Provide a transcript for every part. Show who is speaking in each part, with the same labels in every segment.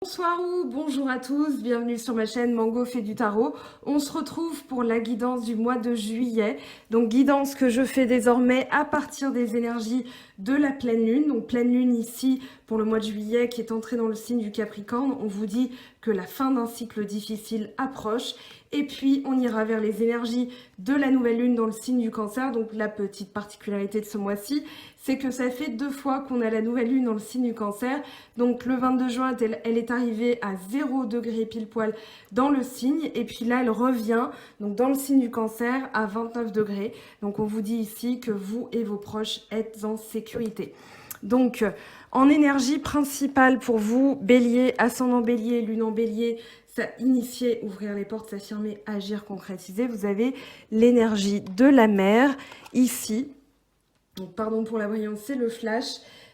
Speaker 1: Bonsoir ou bonjour à tous, bienvenue sur ma chaîne Mango fait du tarot. On se retrouve pour la guidance du mois de juillet. Donc guidance que je fais désormais à partir des énergies de la pleine lune. Donc pleine lune ici pour le mois de juillet qui est entrée dans le signe du Capricorne. On vous dit que la fin d'un cycle difficile approche. Et puis on ira vers les énergies de la nouvelle lune dans le signe du Cancer. Donc la petite particularité de ce mois-ci, c'est que ça fait 2 fois qu'on a la nouvelle lune dans le signe du Cancer. Donc le 22 juin, elle est arrivée à 0 degré pile poil dans le signe. Et puis là, elle revient donc dans le signe du Cancer à 29 degrés. Donc on vous dit ici que vous et vos proches êtes en sécurité. Donc en énergie principale pour vous, Bélier, ascendant Bélier, lune en Bélier, ça initier, ouvrir les portes, s'affirmer, agir, concrétiser. Vous avez l'énergie de la mer ici. Donc, pardon pour la brillance, c'est le flash.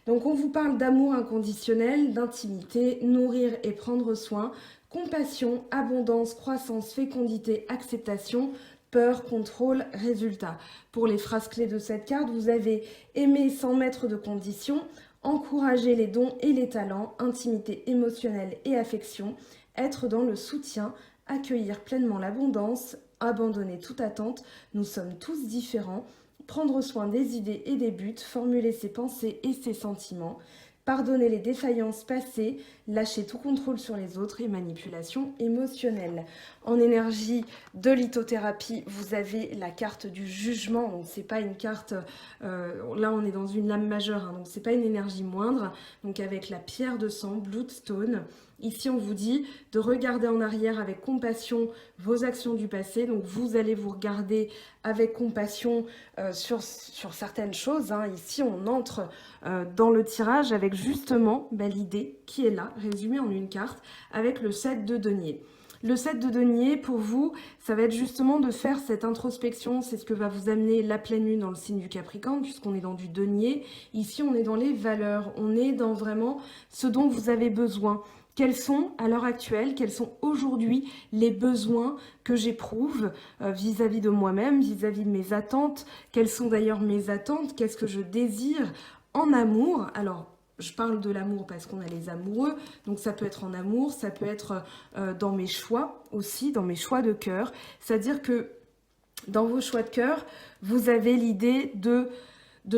Speaker 1: Donc on vous parle d'amour inconditionnel, d'intimité, nourrir et prendre soin, compassion, abondance, croissance, fécondité, acceptation, peur, contrôle, résultat. Pour les phrases clés de cette carte, vous avez aimer sans mettre de conditions, encourager les dons et les talents, intimité émotionnelle et affection, être dans le soutien, accueillir pleinement l'abondance, abandonner toute attente, nous sommes tous différents, prendre soin des idées et des buts, formuler ses pensées et ses sentiments, pardonner les défaillances passées, lâcher tout contrôle sur les autres et manipulation émotionnelle. En énergie de lithothérapie, vous avez la carte du jugement. Donc c'est pas une carte, là on est dans une lame majeure, hein, donc c'est pas une énergie moindre. Donc avec la pierre de sang, Bloodstone. Ici, on vous dit de regarder en arrière avec compassion vos actions du passé. Donc, vous allez vous regarder avec compassion sur certaines choses. Hein. Ici, on entre dans le tirage avec justement l'idée qui est là, résumée en une carte, avec le 7 de denier. Le 7 de denier, pour vous, ça va être justement de faire cette introspection. C'est ce que va vous amener la pleine lune dans le signe du Capricorne, puisqu'on est dans du denier. Ici, on est dans les valeurs. On est dans vraiment ce dont vous avez besoin. Quels sont, à l'heure actuelle, quels sont aujourd'hui les besoins que j'éprouve vis-à-vis de moi-même, vis-à-vis de mes attentes? Quelles sont d'ailleurs mes attentes? Qu'est-ce que je désire en amour? Alors, je parle de l'amour parce qu'on a les amoureux, donc ça peut être en amour, ça peut être dans mes choix aussi, dans mes choix de cœur. C'est-à-dire que dans vos choix de cœur, vous avez l'idée de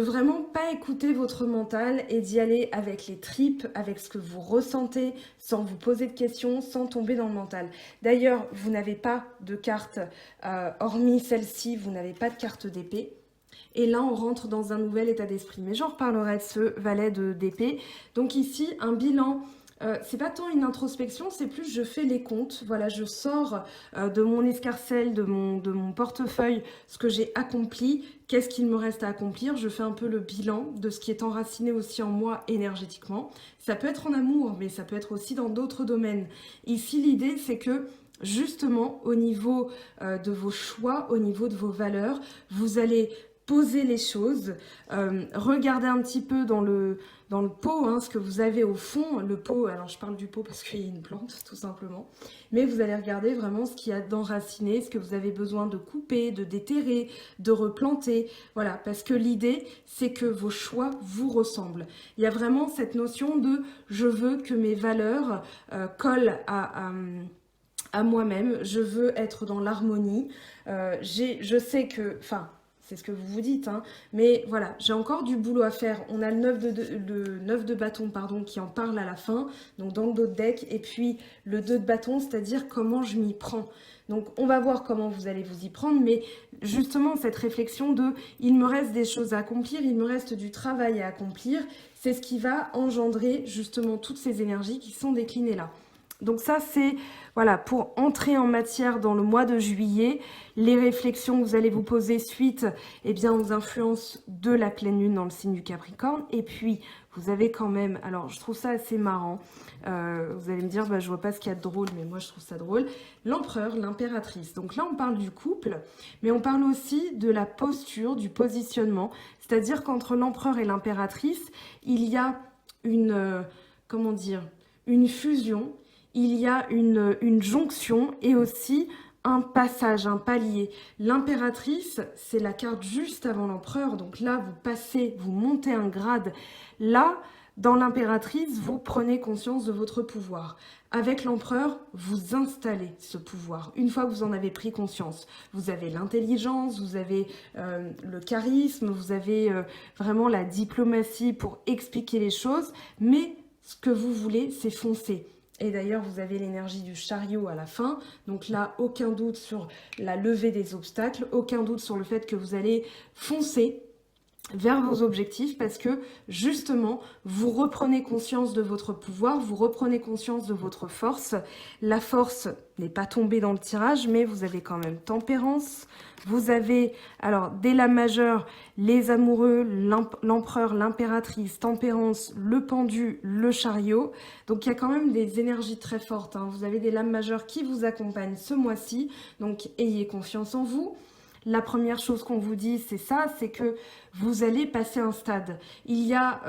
Speaker 1: vraiment pas écouter votre mental et d'y aller avec les tripes, avec ce que vous ressentez, sans vous poser de questions, sans tomber dans le mental. D'ailleurs, vous n'avez pas de carte, hormis celle-ci, vous n'avez pas de carte d'épée. Et là, on rentre dans un nouvel état d'esprit. Mais j'en reparlerai de ce valet d'épée. Donc ici, un bilan. C'est pas tant une introspection, c'est plus je fais les comptes. Voilà, je sors de mon escarcelle, de mon portefeuille, ce que j'ai accompli, qu'est-ce qu'il me reste à accomplir. Je fais un peu le bilan de ce qui est enraciné aussi en moi énergétiquement. Ça peut être en amour, mais ça peut être aussi dans d'autres domaines. Ici, l'idée, c'est que justement, au niveau de vos choix, au niveau de vos valeurs, vous allez poser les choses, regardez un petit peu dans le pot, hein, ce que vous avez au fond, le pot, alors je parle du pot parce qu'il y a une plante tout simplement, mais vous allez regarder vraiment ce qu'il y a d'enraciné, ce que vous avez besoin de couper, de déterrer, de replanter, voilà, parce que l'idée c'est que vos choix vous ressemblent. Il y a vraiment cette notion de je veux que mes valeurs collent à moi-même, je veux être dans l'harmonie, je sais que, enfin, c'est ce que vous vous dites, hein. Mais voilà, j'ai encore du boulot à faire. On a le 9 de bâton pardon, qui en parle à la fin, donc dans le dos de deck, et puis le 2 de bâton, c'est-à-dire comment je m'y prends. Donc on va voir comment vous allez vous y prendre, mais justement cette réflexion de « il me reste des choses à accomplir, il me reste du travail à accomplir », c'est ce qui va engendrer justement toutes ces énergies qui sont déclinées là. Donc ça, c'est voilà, pour entrer en matière dans le mois de juillet, les réflexions que vous allez vous poser suite aux influences de la pleine lune dans le signe du Capricorne. Et puis, vous avez quand même, alors je trouve ça assez marrant, vous allez me dire, je vois pas ce qu'il y a de drôle, mais moi je trouve ça drôle, l'empereur, l'impératrice. Donc là, on parle du couple, mais on parle aussi de la posture, du positionnement, c'est-à-dire qu'entre l'empereur et l'impératrice, il y a une, une fusion, il y a une jonction et aussi un passage, un palier. L'impératrice, c'est la carte juste avant l'empereur. Donc là, vous passez, vous montez un grade. Là, dans l'impératrice, vous prenez conscience de votre pouvoir. Avec l'empereur, vous installez ce pouvoir. Une fois que vous en avez pris conscience, vous avez l'intelligence, vous avez le charisme, vous avez vraiment la diplomatie pour expliquer les choses. Mais ce que vous voulez, c'est foncer. Et d'ailleurs, vous avez l'énergie du chariot à la fin. Donc là, aucun doute sur la levée des obstacles, aucun doute sur le fait que vous allez foncer vers vos objectifs parce que justement, vous reprenez conscience de votre pouvoir, vous reprenez conscience de votre force. La force n'est pas tombée dans le tirage, mais vous avez quand même tempérance. Vous avez, alors, des lames majeures, les amoureux, l'empereur, l'impératrice, tempérance, le pendu, le chariot. Donc, il y a quand même des énergies très fortes, hein. Vous avez des lames majeures qui vous accompagnent ce mois-ci. Donc, ayez confiance en vous. La première chose qu'on vous dit, c'est ça, c'est que vous allez passer un stade. Il y a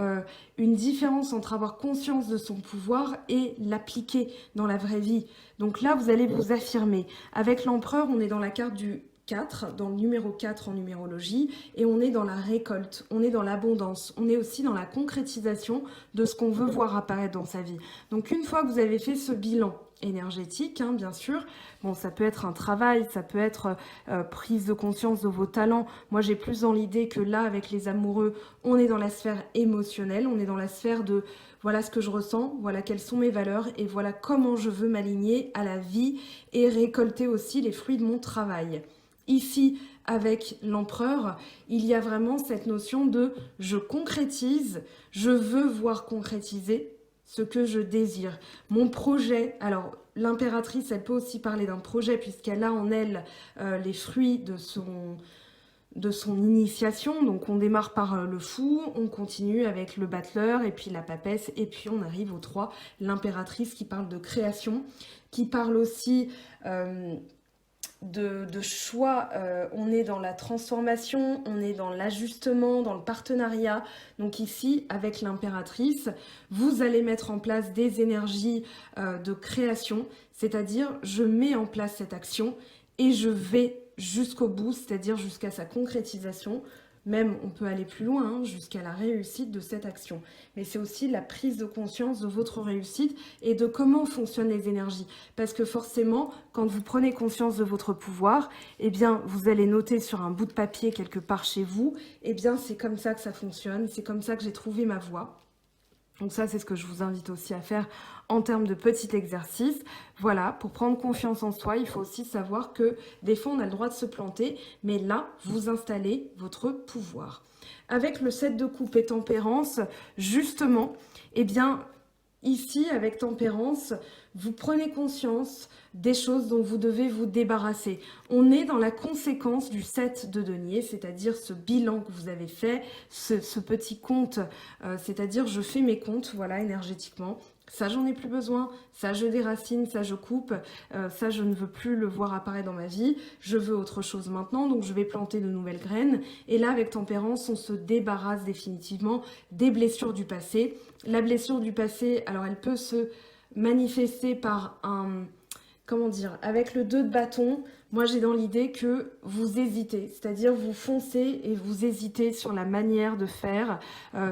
Speaker 1: une différence entre avoir conscience de son pouvoir et l'appliquer dans la vraie vie. Donc là, vous allez vous affirmer. Avec l'empereur, on est dans la carte du 4, dans le numéro 4 en numérologie, et on est dans la récolte, on est dans l'abondance, on est aussi dans la concrétisation de ce qu'on veut voir apparaître dans sa vie. Donc une fois que vous avez fait ce bilan énergétique, hein, bien sûr, bon, ça peut être un travail, ça peut être prise de conscience de vos talents. Moi, j'ai plus dans l'idée que là, avec les amoureux, on est dans la sphère émotionnelle, on est dans la sphère de voilà ce que je ressens, voilà quelles sont mes valeurs et voilà comment je veux m'aligner à la vie et récolter aussi les fruits de mon travail. Ici, avec l'empereur, il y a vraiment cette notion de je concrétise, je veux voir concrétiser ce que je désire. Mon projet, alors l'impératrice, elle peut aussi parler d'un projet puisqu'elle a en elle les fruits de son initiation. Donc on démarre par le fou, on continue avec le battleur et puis la papesse et puis on arrive au 3, l'impératrice qui parle de création, qui parle aussi de choix. On est dans la transformation, on est dans l'ajustement, dans le partenariat. Donc ici, avec l'impératrice, vous allez mettre en place des énergies de création, c'est-à-dire je mets en place cette action et je vais jusqu'au bout, c'est-à-dire jusqu'à sa concrétisation. Même, on peut aller plus loin, hein, jusqu'à la réussite de cette action. Mais c'est aussi la prise de conscience de votre réussite et de comment fonctionnent les énergies. Parce que forcément, quand vous prenez conscience de votre pouvoir, eh bien, vous allez noter sur un bout de papier quelque part chez vous, eh bien, c'est comme ça que ça fonctionne, c'est comme ça que j'ai trouvé ma voie. Donc ça, c'est ce que je vous invite aussi à faire en termes de petits exercices. Voilà, pour prendre confiance en soi, il faut aussi savoir que des fois, on a le droit de se planter, mais là, vous installez votre pouvoir. Avec le 7 de coupe et tempérance, justement, eh bien, ici, avec tempérance, vous prenez conscience des choses dont vous devez vous débarrasser. On est dans la conséquence du 7 de denier, c'est-à-dire ce bilan que vous avez fait, ce petit compte, c'est-à-dire je fais mes comptes, voilà, énergétiquement. Ça, j'en ai plus besoin, ça, je déracine, ça, je coupe, ça, je ne veux plus le voir apparaître dans ma vie, je veux autre chose maintenant, donc je vais planter de nouvelles graines. Et là, avec tempérance, on se débarrasse définitivement des blessures du passé. La blessure du passé, alors elle peut se manifester par un... Comment dire, avec le 2 de bâton, moi j'ai dans l'idée que vous hésitez, c'est-à-dire vous foncez et vous hésitez sur la manière de faire,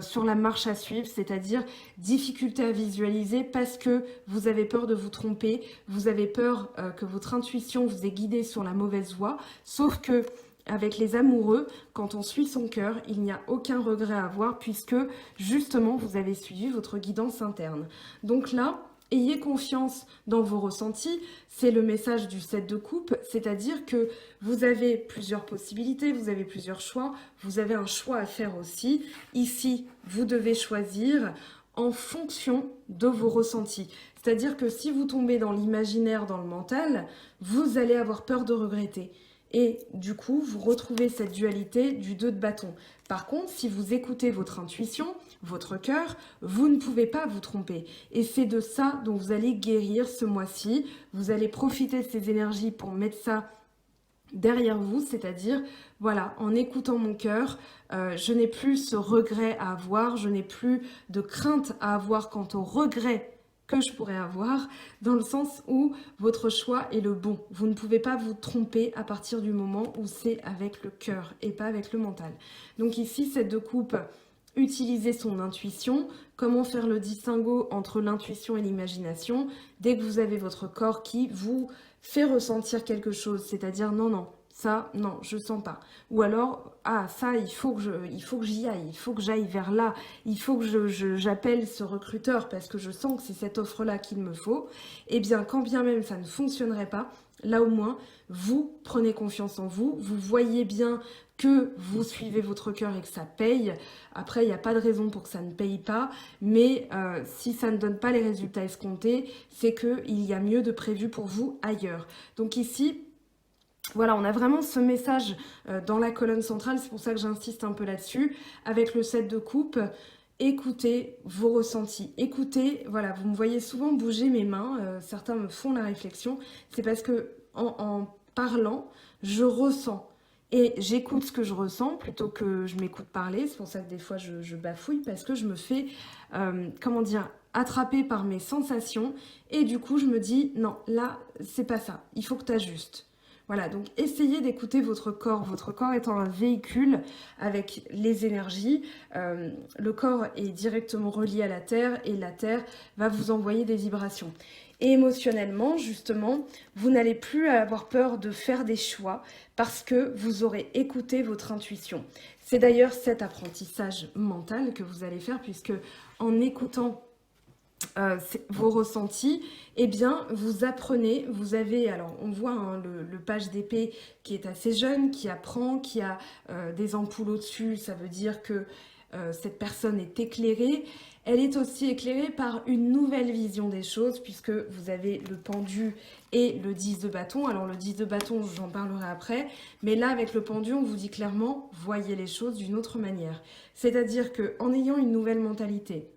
Speaker 1: sur la marche à suivre, c'est-à-dire difficulté à visualiser parce que vous avez peur de vous tromper, vous avez peur que votre intuition vous ait guidé sur la mauvaise voie, sauf que avec les amoureux, quand on suit son cœur, il n'y a aucun regret à avoir puisque justement vous avez suivi votre guidance interne. Donc là, ayez confiance dans vos ressentis, c'est le message du 7 de coupe, c'est-à-dire que vous avez plusieurs possibilités, vous avez plusieurs choix, vous avez un choix à faire aussi. Ici, vous devez choisir en fonction de vos ressentis. C'est-à-dire que si vous tombez dans l'imaginaire, dans le mental, vous allez avoir peur de regretter. Et du coup, vous retrouvez cette dualité du 2 de bâton. Par contre, si vous écoutez votre intuition, votre cœur, vous ne pouvez pas vous tromper. Et c'est de ça dont vous allez guérir ce mois-ci. Vous allez profiter de ces énergies pour mettre ça derrière vous, c'est-à-dire, voilà, en écoutant mon cœur, je n'ai plus ce regret à avoir, je n'ai plus de crainte à avoir quant au regret que je pourrais avoir, dans le sens où votre choix est le bon. Vous ne pouvez pas vous tromper à partir du moment où c'est avec le cœur et pas avec le mental. Donc ici, cette de coupe, utiliser son intuition. Comment faire le distinguo entre l'intuition et l'imagination dès que vous avez votre corps qui vous fait ressentir quelque chose, c'est-à-dire non, non, ça, non, je sens pas. Ou alors, ah, ça, il faut que j'y aille, il faut que j'aille vers là, il faut que j'appelle ce recruteur parce que je sens que c'est cette offre-là qu'il me faut. Eh bien, quand bien même ça ne fonctionnerait pas, là au moins, vous prenez confiance en vous, vous voyez bien que vous suivez votre cœur et que ça paye. Après, il n'y a pas de raison pour que ça ne paye pas, mais si ça ne donne pas les résultats escomptés, c'est qu'il y a mieux de prévu pour vous ailleurs. Donc ici, voilà, on a vraiment ce message dans la colonne centrale, c'est pour ça que j'insiste un peu là-dessus, avec le 7 de coupe. Écoutez vos ressentis, écoutez, voilà, vous me voyez souvent bouger mes mains, certains me font la réflexion, c'est parce que en parlant, je ressens. Et j'écoute ce que je ressens plutôt que je m'écoute parler. C'est pour ça que des fois je bafouille parce que je me fais, comment dire, attraper par mes sensations. Et du coup, je me dis, non, là, c'est pas ça. Il faut que tu ajustes. Voilà, donc essayez d'écouter votre corps. Votre corps étant un véhicule avec les énergies. Le corps est directement relié à la Terre et la Terre va vous envoyer des vibrations. Et émotionnellement, justement, vous n'allez plus avoir peur de faire des choix parce que vous aurez écouté votre intuition. C'est d'ailleurs cet apprentissage mental que vous allez faire puisque en écoutant vos ressentis, eh bien, vous apprenez, vous avez, alors on voit hein, le page d'épée qui est assez jeune, qui apprend, qui a des ampoules au-dessus, ça veut dire que cette personne est éclairée. Elle est aussi éclairée par une nouvelle vision des choses puisque vous avez le pendu et le 10 de bâton. Alors le 10 de bâton, j'en parlerai après, mais là avec le pendu, on vous dit clairement, voyez les choses d'une autre manière. C'est-à-dire qu'en ayant une nouvelle mentalité,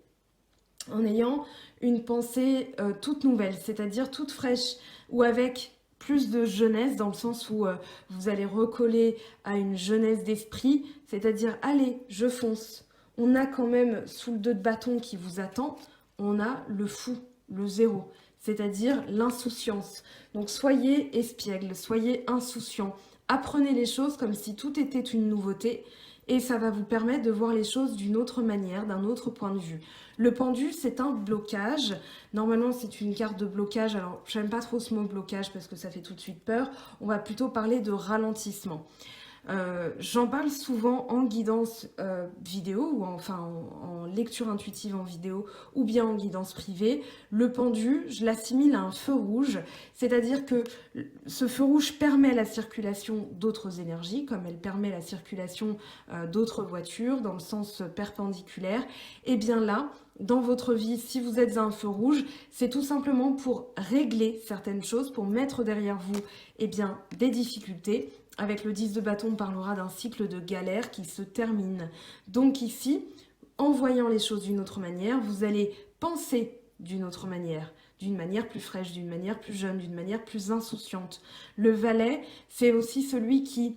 Speaker 1: en ayant une pensée toute nouvelle, c'est-à-dire toute fraîche, ou avec plus de jeunesse, dans le sens où vous allez recoller à une jeunesse d'esprit, c'est-à-dire, allez, je fonce. On a quand même, sous le 2 de bâton qui vous attend, on a le fou, le zéro, c'est-à-dire l'insouciance. Donc soyez espiègle, soyez insouciant, apprenez les choses comme si tout était une nouveauté, et ça va vous permettre de voir les choses d'une autre manière, d'un autre point de vue. Le pendu, c'est un blocage. Normalement, c'est une carte de blocage. Alors, j'aime pas trop ce mot blocage parce que ça fait tout de suite peur. On va plutôt parler de ralentissement. J'en parle souvent en guidance vidéo ou en lecture intuitive en vidéo ou bien en guidance privée. Le pendu, je l'assimile à un feu rouge, c'est-à-dire que ce feu rouge permet la circulation d'autres énergies, comme elle permet la circulation d'autres voitures dans le sens perpendiculaire. Et bien là, dans votre vie, si vous êtes à un feu rouge, c'est tout simplement pour régler certaines choses, pour mettre derrière vous bien, des difficultés. Avec le 10 de bâton, on parlera d'un cycle de galère qui se termine. Donc ici, en voyant les choses d'une autre manière, vous allez penser d'une autre manière plus fraîche, d'une manière plus jeune, d'une manière plus insouciante. Le valet, c'est aussi celui qui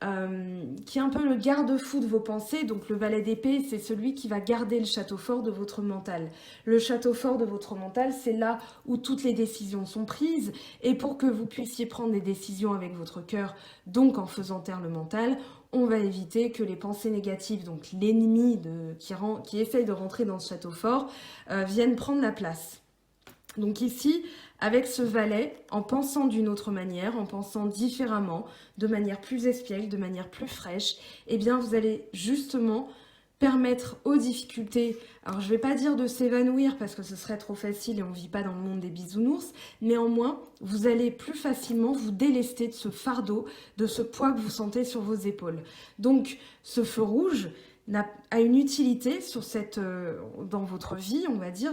Speaker 1: est un peu le garde-fou de vos pensées. Donc le valet d'épée, c'est celui qui va garder le château fort de votre mental. Le château fort de votre mental, c'est là où toutes les décisions sont prises. Et pour que vous puissiez prendre des décisions avec votre cœur, donc en faisant taire le mental, on va éviter que les pensées négatives, donc l'ennemi qui essaye de rentrer dans ce château fort, viennent prendre la place. Donc ici, avec ce valet, en pensant d'une autre manière, en pensant différemment, de manière plus espiègle, de manière plus fraîche, eh bien vous allez justement permettre aux difficultés, alors je ne vais pas dire de s'évanouir parce que ce serait trop facile et on ne vit pas dans le monde des bisounours, néanmoins vous allez plus facilement vous délester de ce fardeau, de ce poids que vous sentez sur vos épaules. Donc ce feu rouge a une utilité dans votre vie, on va dire,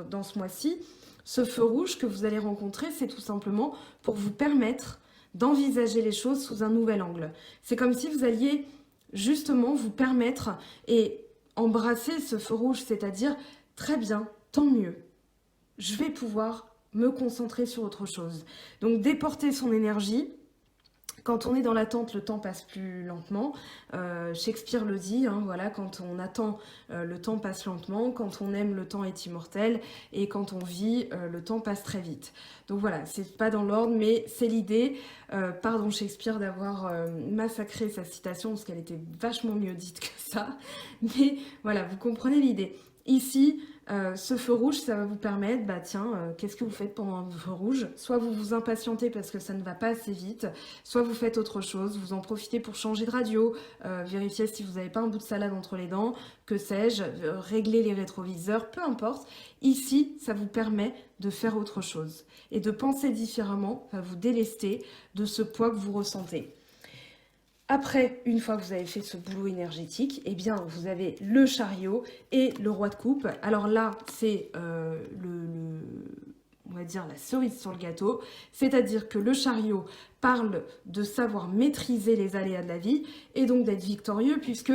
Speaker 1: dans ce mois-ci. Ce feu rouge que vous allez rencontrer, c'est tout simplement pour vous permettre d'envisager les choses sous un nouvel angle. C'est comme si vous alliez justement vous permettre et embrasser ce feu rouge, c'est-à-dire très bien, tant mieux, je vais pouvoir me concentrer sur autre chose. Donc déporter son énergie, Quand on est dans l'attente, le temps passe plus lentement. Shakespeare le dit, hein, voilà, quand on attend, le temps passe lentement. Quand on aime, le temps est immortel. Et quand on vit, le temps passe très vite. Donc voilà, c'est pas dans l'ordre, mais c'est l'idée. Pardon Shakespeare d'avoir massacré sa citation, parce qu'elle était vachement mieux dite que ça. Mais voilà, vous comprenez l'idée. Ici, ce feu rouge, ça va vous permettre, bah tiens, qu'est-ce que vous faites pendant un feu rouge? Soit vous vous impatientez parce que ça ne va pas assez vite, soit vous faites autre chose, vous en profitez pour changer de radio, vérifier si vous n'avez pas un bout de salade entre les dents, que sais-je, régler les rétroviseurs, peu importe. Ici, ça vous permet de faire autre chose et de penser différemment, va vous délester de ce poids que vous ressentez. Après, une fois que vous avez fait ce boulot énergétique, eh bien, vous avez le chariot et le roi de coupe. Alors là, c'est on va dire la cerise sur le gâteau. C'est-à-dire que le chariot parle de savoir maîtriser les aléas de la vie et donc d'être victorieux puisque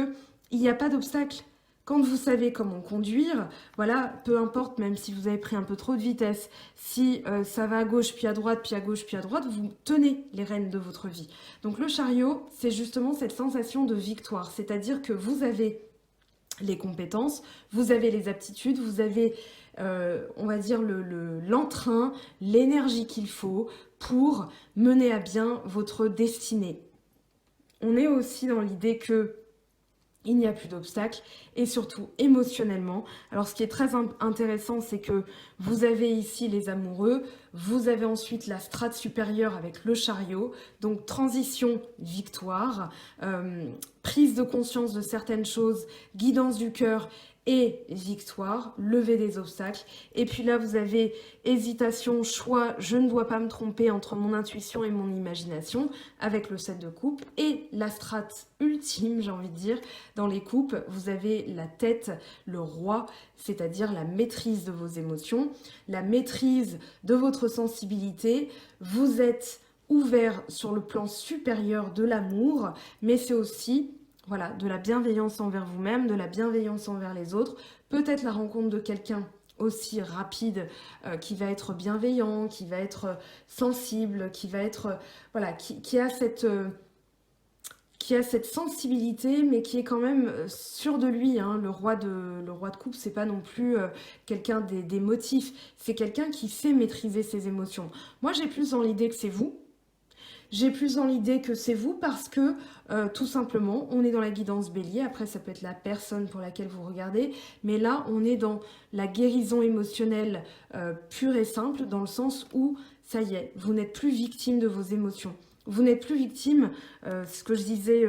Speaker 1: il n'y a pas d'obstacle. Quand vous savez comment conduire, voilà, peu importe, même si vous avez pris un peu trop de vitesse, si ça va à gauche puis à droite, puis à gauche puis à droite, vous tenez les rênes de votre vie. Donc le chariot, c'est justement cette sensation de victoire, c'est-à-dire que vous avez les compétences, vous avez les aptitudes, vous avez, on va dire, l'entrain, l'énergie qu'il faut pour mener à bien votre destinée. On est aussi dans l'idée que il n'y a plus d'obstacles et surtout émotionnellement. Alors ce qui est très intéressant, c'est que vous avez ici les amoureux, vous avez ensuite la strate supérieure avec le chariot, donc transition, victoire, prise de conscience de certaines choses, guidance du cœur et victoire, lever des obstacles. Et puis là, vous avez hésitation, choix, je ne dois pas me tromper entre mon intuition et mon imagination, avec le 7 de coupe. Et la strate ultime, j'ai envie de dire, dans les coupes, vous avez la tête, le roi, c'est-à-dire la maîtrise de vos émotions, la maîtrise de votre sensibilité. Vous êtes ouvert sur le plan supérieur de l'amour, mais c'est aussi... voilà, de la bienveillance envers vous-même, de la bienveillance envers les autres, peut-être la rencontre de quelqu'un aussi rapide qui va être bienveillant, qui va être sensible, qui va être voilà, qui a cette sensibilité, mais qui est quand même sûr de lui. Hein. Le roi de coupe, c'est pas non plus quelqu'un des motifs, c'est quelqu'un qui sait maîtriser ses émotions. Moi, j'ai plus dans l'idée que c'est vous. J'ai plus dans l'idée que c'est vous parce que, tout simplement, on est dans la guidance bélier. Après, ça peut être la personne pour laquelle vous regardez. Mais là, on est dans la guérison émotionnelle pure et simple, dans le sens où, ça y est, vous n'êtes plus victime de vos émotions. Vous n'êtes plus victime, ce que je disais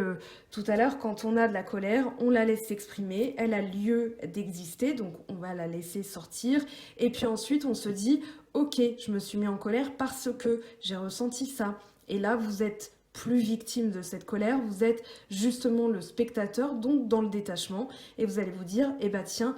Speaker 1: tout à l'heure, quand on a de la colère, on la laisse s'exprimer, elle a lieu d'exister, donc on va la laisser sortir. Et puis ensuite, on se dit, ok, je me suis mis en colère parce que j'ai ressenti ça. Et là, vous êtes plus victime de cette colère, vous êtes justement le spectateur, donc dans le détachement, et vous allez vous dire, eh ben tiens,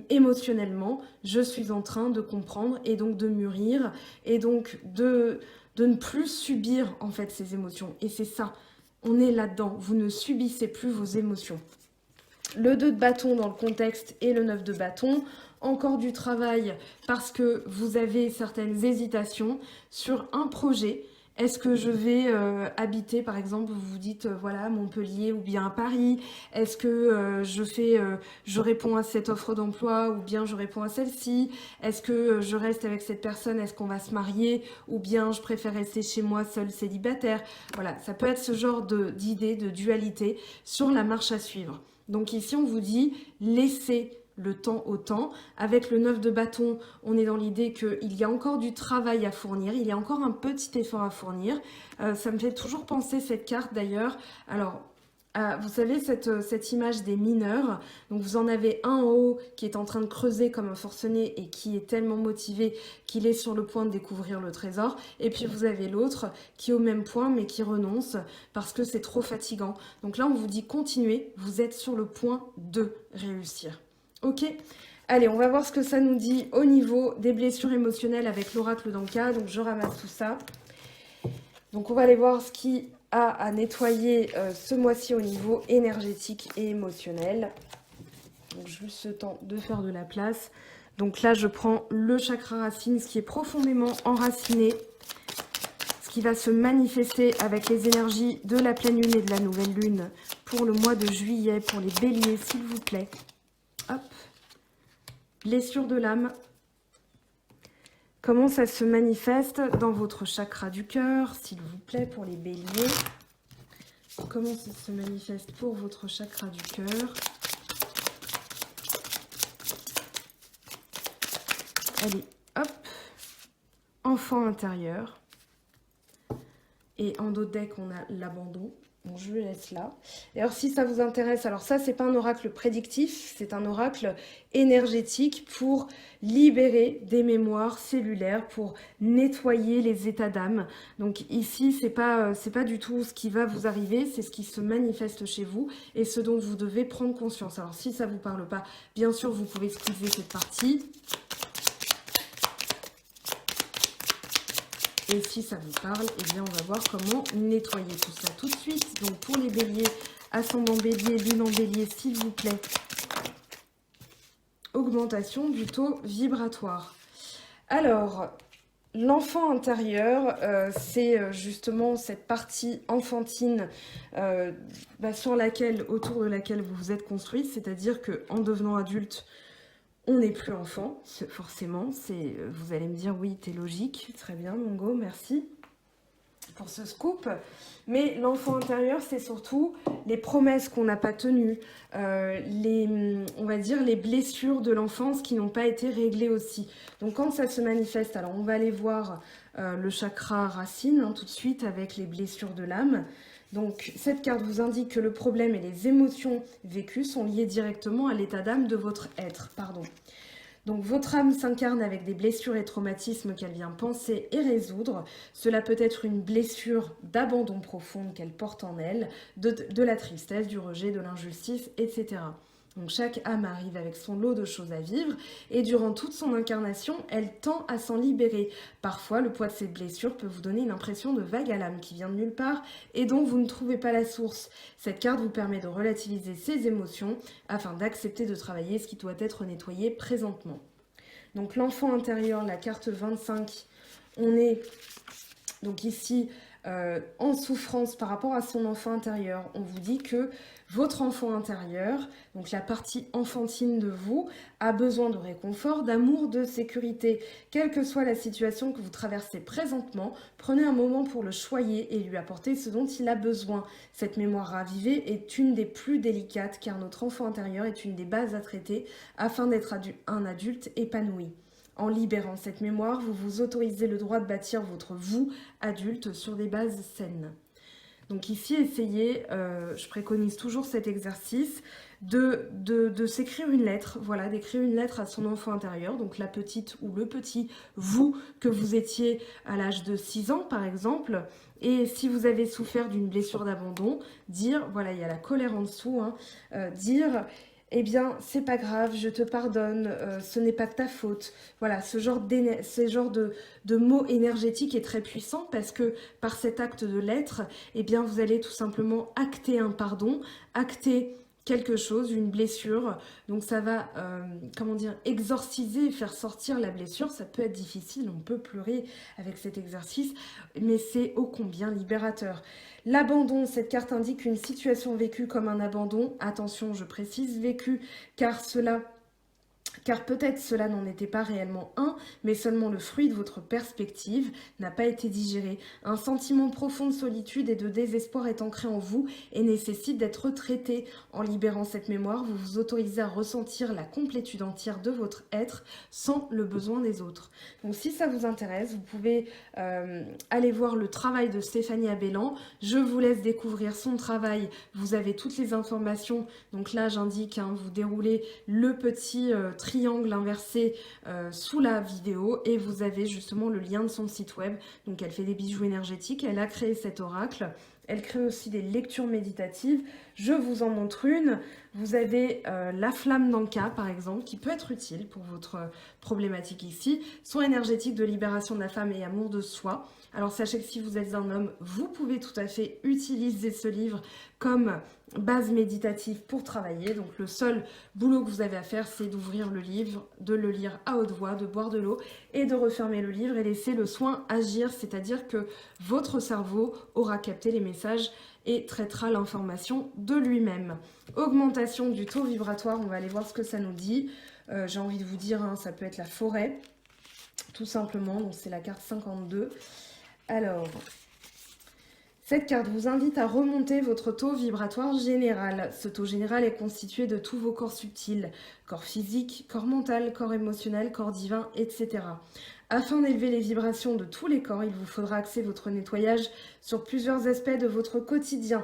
Speaker 1: émotionnellement, je suis en train de comprendre, et donc de mûrir, et donc de ne plus subir en fait ces émotions. Et c'est ça, on est là-dedans, vous ne subissez plus vos émotions. Le 2 de bâton dans le contexte et le 9 de bâton, encore du travail parce que vous avez certaines hésitations sur un projet. Est-ce que je vais habiter, par exemple, vous vous dites, voilà, Montpellier ou bien à Paris? Est-ce que je réponds à cette offre d'emploi ou bien je réponds à celle-ci? Est-ce que je reste avec cette personne? Est-ce qu'on va se marier? Ou bien je préfère rester chez moi seule célibataire? Voilà, ça peut être ce genre d'idée, de dualité sur la marche à suivre. Donc ici, on vous dit, laissez le temps au temps. Avec le 9 de bâton, on est dans l'idée qu'il y a encore du travail à fournir, il y a encore un petit effort à fournir. Ça me fait toujours penser cette carte d'ailleurs. Alors, vous savez, cette image des mineurs, donc vous en avez un en haut qui est en train de creuser comme un forcené et qui est tellement motivé qu'il est sur le point de découvrir le trésor. Et puis vous avez l'autre qui est au même point mais qui renonce parce que c'est trop fatigant. Donc là, on vous dit continuez, vous êtes sur le point de réussir. Ok, allez, on va voir ce que ça nous dit au niveau des blessures émotionnelles avec l'oracle d'Anka. Donc, je ramasse tout ça. Donc, on va aller voir ce qui a à nettoyer ce mois-ci au niveau énergétique et émotionnel. Donc, juste le temps de faire de la place. Donc là, je prends le chakra racine, ce qui est profondément enraciné. ce qui va se manifester avec les énergies de la pleine lune et de la nouvelle lune pour le mois de juillet, pour les béliers, s'il vous plaît. Hop. Blessure de l'âme. Comment ça se manifeste dans votre chakra du cœur, s'il vous plaît, pour les béliers. Comment ça se manifeste pour votre chakra du cœur. Allez, hop. Enfant intérieur. Et en dos de deck, on a l'abandon. Bon, je le laisse là. Et alors, si ça vous intéresse, alors ça, c'est pas un oracle prédictif, c'est un oracle énergétique pour libérer des mémoires cellulaires, pour nettoyer les états d'âme. Donc ici, c'est pas du tout ce qui va vous arriver, c'est ce qui se manifeste chez vous et ce dont vous devez prendre conscience. Alors, si ça vous parle pas, bien sûr, vous pouvez squeezer cette partie. Et si ça vous parle, eh bien on va voir comment nettoyer tout ça tout de suite. Donc pour les béliers, ascendant bélier, lune en bélier, s'il vous plaît. Augmentation du taux vibratoire. Alors, l'enfant intérieur, c'est justement cette partie enfantine autour de laquelle vous vous êtes construit. C'est-à-dire qu'en devenant adulte, on n'est plus enfant, forcément. Vous allez me dire, oui, t'es logique. Très bien, Mongo, merci pour ce scoop. Mais l'enfant intérieur, c'est surtout les promesses qu'on n'a pas tenues, on va dire les blessures de l'enfance qui n'ont pas été réglées aussi. Donc quand ça se manifeste, alors on va aller voir le chakra racine tout de suite avec les blessures de l'âme. Donc, cette carte vous indique que le problème et les émotions vécues sont liés directement à l'état d'âme de votre être. Donc, votre âme s'incarne avec des blessures et traumatismes qu'elle vient penser et résoudre. Cela peut être une blessure d'abandon profonde qu'elle porte en elle, de la tristesse, du rejet, de l'injustice, etc. Donc chaque âme arrive avec son lot de choses à vivre et durant toute son incarnation, elle tend à s'en libérer. Parfois, le poids de cette blessure peut vous donner une impression de vague à l'âme qui vient de nulle part et dont vous ne trouvez pas la source. Cette carte vous permet de relativiser ces émotions afin d'accepter de travailler ce qui doit être nettoyé présentement. Donc l'enfant intérieur, la carte 25, on est donc ici en souffrance par rapport à son enfant intérieur. On vous dit que votre enfant intérieur, donc la partie enfantine de vous, a besoin de réconfort, d'amour, de sécurité. Quelle que soit la situation que vous traversez présentement, prenez un moment pour le choyer et lui apporter ce dont il a besoin. Cette mémoire ravivée est une des plus délicates car notre enfant intérieur est une des bases à traiter afin d'être un adulte épanoui. En libérant cette mémoire, vous vous autorisez le droit de bâtir votre vous adulte sur des bases saines. Donc ici, essayez, je préconise toujours cet exercice, de s'écrire une lettre, voilà, d'écrire une lettre à son enfant intérieur, donc la petite ou le petit vous que vous étiez à l'âge de 6 ans par exemple, et si vous avez souffert d'une blessure d'abandon, dire, voilà, il y a la colère en dessous, dire... Eh bien, c'est pas grave, je te pardonne, ce n'est pas de ta faute. Voilà, ce genre de mots énergétiques est très puissant parce que par cet acte de lettre, eh bien, vous allez tout simplement acter un pardon, acter quelque chose, une blessure. Donc ça va, exorciser, faire sortir la blessure. Ça peut être difficile, on peut pleurer avec cet exercice, mais c'est ô combien libérateur. L'abandon, cette carte indique une situation vécue comme un abandon. Attention, je précise vécu, car peut-être cela n'en était pas réellement un, mais seulement le fruit de votre perspective n'a pas été digéré. Un sentiment profond de solitude et de désespoir est ancré en vous et nécessite d'être traité. En libérant cette mémoire, vous vous autorisez à ressentir la complétude entière de votre être sans le besoin des autres. Donc si ça vous intéresse, vous pouvez aller voir le travail de Stéphanie Abellan. Je vous laisse découvrir son travail. Vous avez toutes les informations. Donc là, j'indique, vous déroulez le petit triangle inversé sous la vidéo et vous avez justement le lien de son site web. Donc elle fait des bijoux énergétiques, elle a créé cet oracle, elle crée aussi des lectures méditatives. Je vous en montre une. Vous avez la flamme d'Anka, par exemple, qui peut être utile pour votre problématique ici. Soin énergétique de libération de la femme et amour de soi. Alors sachez que si vous êtes un homme, vous pouvez tout à fait utiliser ce livre comme base méditative pour travailler. Donc le seul boulot que vous avez à faire, c'est d'ouvrir le livre, de le lire à haute voix, de boire de l'eau et de refermer le livre et laisser le soin agir, c'est-à-dire que votre cerveau aura capté les messages et traitera l'information de lui-même. Augmentation du taux vibratoire, on va aller voir ce que ça nous dit. J'ai envie de vous dire, hein, ça peut être la forêt, tout simplement, donc c'est la carte 52. Alors, cette carte vous invite à remonter votre taux vibratoire général. Ce taux général est constitué de tous vos corps subtils, corps physique, corps mental, corps émotionnel, corps divin, etc. Afin d'élever les vibrations de tous les corps, il vous faudra axer votre nettoyage sur plusieurs aspects de votre quotidien.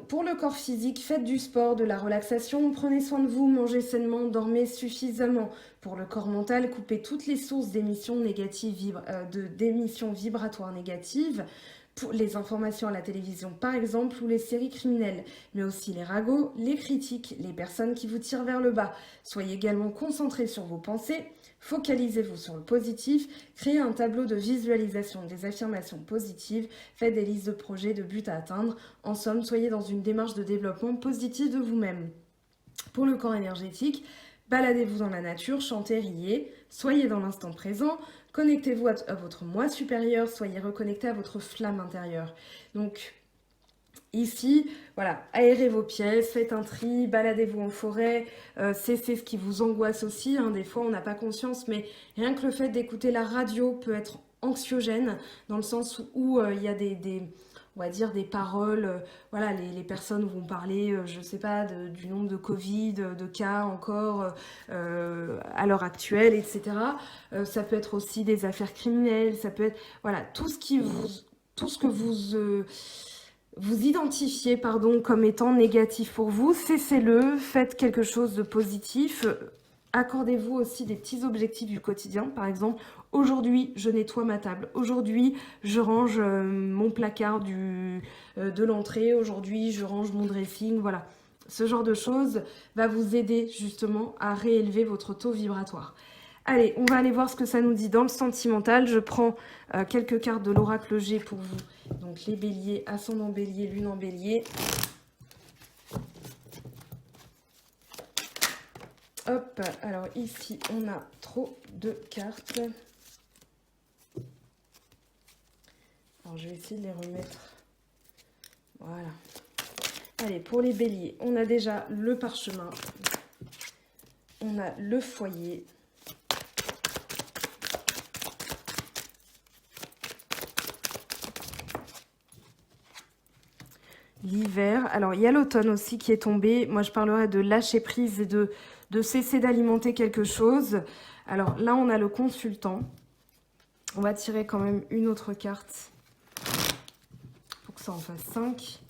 Speaker 1: Pour le corps physique, faites du sport, de la relaxation, prenez soin de vous, mangez sainement, dormez suffisamment. Pour le corps mental, coupez toutes les sources d'émissions négatives, d'émissions vibratoires négatives, pour les informations à la télévision par exemple, ou les séries criminelles, mais aussi les ragots, les critiques, les personnes qui vous tirent vers le bas. Soyez également concentrés sur vos pensées. Focalisez-vous sur le positif, créez un tableau de visualisation des affirmations positives, faites des listes de projets, de buts à atteindre. En somme, soyez dans une démarche de développement positif de vous-même. Pour le corps énergétique, baladez-vous dans la nature, chantez, riez, soyez dans l'instant présent, connectez-vous à votre moi supérieur, soyez reconnecté à votre flamme intérieure. Donc, ici, voilà, aérez vos pièces, faites un tri, baladez-vous en forêt, cessez ce qui vous angoisse aussi, hein. Des fois on n'a pas conscience, mais rien que le fait d'écouter la radio peut être anxiogène, dans le sens où il y a on va dire des paroles, voilà, les personnes vont parler, je sais pas, du nombre de Covid, de cas encore à l'heure actuelle, etc. Ça peut être aussi des affaires criminelles, ça peut être, voilà, tout ce que vous identifiez comme étant négatif pour vous, cessez-le, faites quelque chose de positif. Accordez-vous aussi des petits objectifs du quotidien. Par exemple, aujourd'hui, je nettoie ma table. Aujourd'hui, je range mon placard de l'entrée. Aujourd'hui, je range mon dressing. Voilà. Ce genre de choses va vous aider justement à réélever votre taux vibratoire. Allez, on va aller voir ce que ça nous dit dans le sentimental. Je prends quelques cartes de l'oracle G pour vous. Donc les béliers, ascendant bélier, lune en bélier. Hop, alors ici, on a trop de cartes. Alors je vais essayer de les remettre. Voilà. Allez, pour les béliers, on a déjà le parchemin. On a le foyer. L'hiver. Alors, il y a l'automne aussi qui est tombé. Moi, je parlerai de lâcher prise et de cesser d'alimenter quelque chose. Alors, là, on a le consultant. On va tirer quand même une autre carte pour que ça en fasse 5.